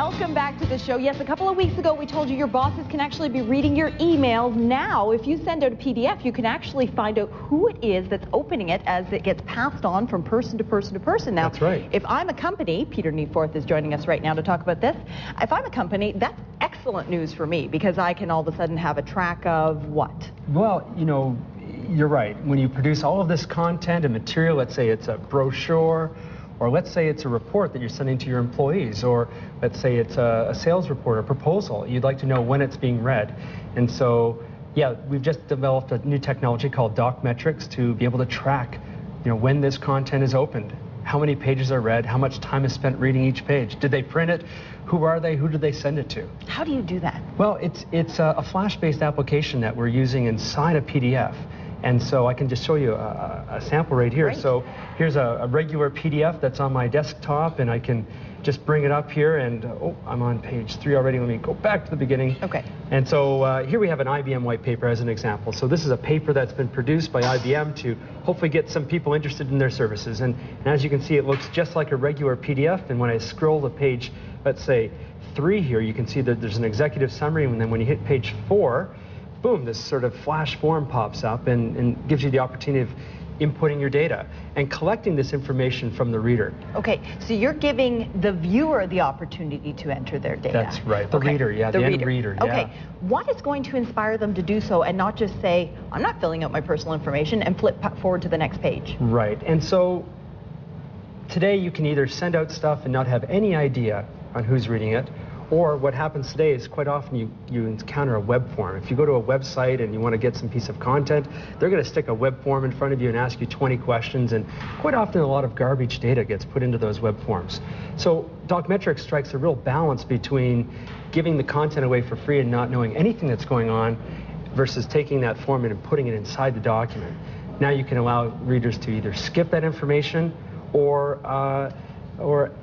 Welcome back to the show. Yes, a couple of weeks ago we told you your bosses can actually be reading your emails. Now, if you send out a PDF, you can actually find out who it is that's opening it as it gets passed on from person to person to person. Now, that's right. If I'm a company, Peter Nieforth is joining us right now to talk about this. If I'm a company, that's excellent news for me because I can all of a sudden have a track of what? Well, you know, you're right. When you produce all of this content and material, let's say it's a brochure, or let's say it's a report that you're sending to your employees, or let's say it's a sales report or proposal, you'd like to know when it's being read. And so, yeah, we've just developed a new technology called docmetrics to be able to track, you know, when this content is opened, how many pages are read, how much time is spent reading each page. Did they print it? Who are they? Who did they send it to? How do you do that? Well, it's a Flash-based application that we're using inside a PDF. And so I can just show you a sample right here. Great. So here's a regular PDF that's on my desktop, and I can just bring it up here, and oh, I'm on page 3 already. Let me go back to the beginning. Okay. And so here we have an IBM white paper as an example. So this is a paper that's been produced by IBM to hopefully get some people interested in their services. And as you can see, it looks just like a regular PDF. And when I scroll to page, let's say 3 here, you can see that there's an executive summary. And then when you hit page 4, boom, this sort of flash form pops up and gives you the opportunity of inputting your data and collecting this information from the reader. Okay, so you're giving the viewer the opportunity to enter their data. That's right, the reader, yeah, the end reader. Yeah. Okay, what is going to inspire them to do so and not just say, I'm not filling out my personal information and flip forward to the next page? Right, and so today you can either send out stuff and not have any idea on who's reading it, or what happens today is quite often you encounter a web form. If you go to a website and you want to get some piece of content, they're going to stick a web form in front of you and ask you 20 questions, and quite often a lot of garbage data gets put into those web forms. So docmetrics strikes a real balance between giving the content away for free and not knowing anything that's going on versus taking that form and putting it inside the document. Now you can allow readers to either skip that information or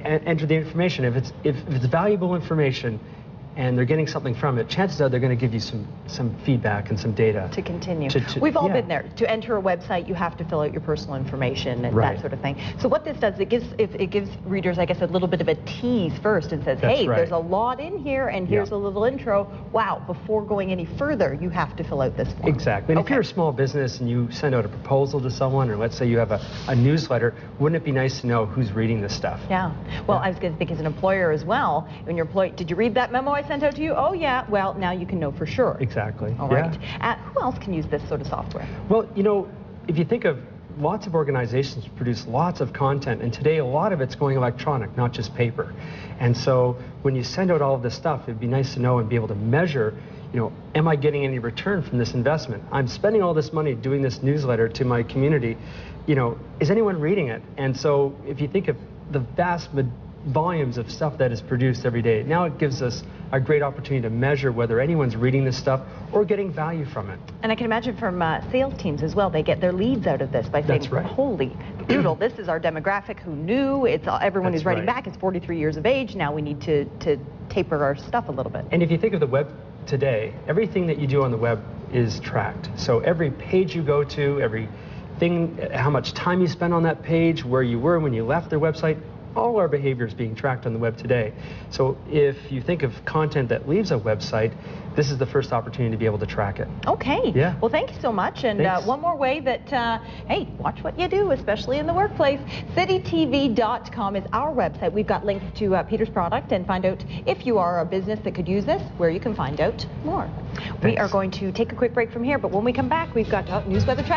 enter the information. If it's valuable information and they're getting something from it, chances are they're going to give you some feedback and some data. To continue. We've all been there. To enter a website, you have to fill out your personal information and that sort of thing. So what this does, it gives readers, I guess, a little bit of a tease first and says, hey, there's a lot in here and here's a little intro. Wow, before going any further, you have to fill out this form. Exactly. And if you're a small business and you send out a proposal to someone, or let's say you have a newsletter, wouldn't it be nice to know who's reading this stuff? Yeah. Well, I was going to think as an employer as well, when your employee, did you read that memo I sent out to you? Oh, yeah. Well, now you can know for sure. Exactly. All right. Who else can use this sort of software? Well, you know, if you think of lots of organizations produce lots of content, and today a lot of it's going electronic, not just paper. And so when you send out all of this stuff, it'd be nice to know and be able to measure, you know, am I getting any return from this investment? I'm spending all this money doing this newsletter to my community. You know, is anyone reading it? And so if you think of the vast volumes of stuff that is produced every day, now it gives us a great opportunity to measure whether anyone's reading this stuff or getting value from it. And I can imagine from sales teams as well, they get their leads out of this by saying, holy doodle, this is our demographic who knew, it's everyone who's writing back, it's 43 years of age, now we need to taper our stuff a little bit. And if you think of the web today, everything that you do on the web is tracked. So every page you go to, everything, how much time you spend on that page, where you were when you left their website, all our behavior is being tracked on the web today. So if you think of content that leaves a website, this is the first opportunity to be able to track it. Okay. Yeah. Well, thank you so much. And one more way that, hey, watch what you do, especially in the workplace. citytv.com is our website. We've got links to Peter's product and find out if you are a business that could use this, where you can find out more. We are going to take a quick break from here, but when we come back, we've got news, weather, traffic.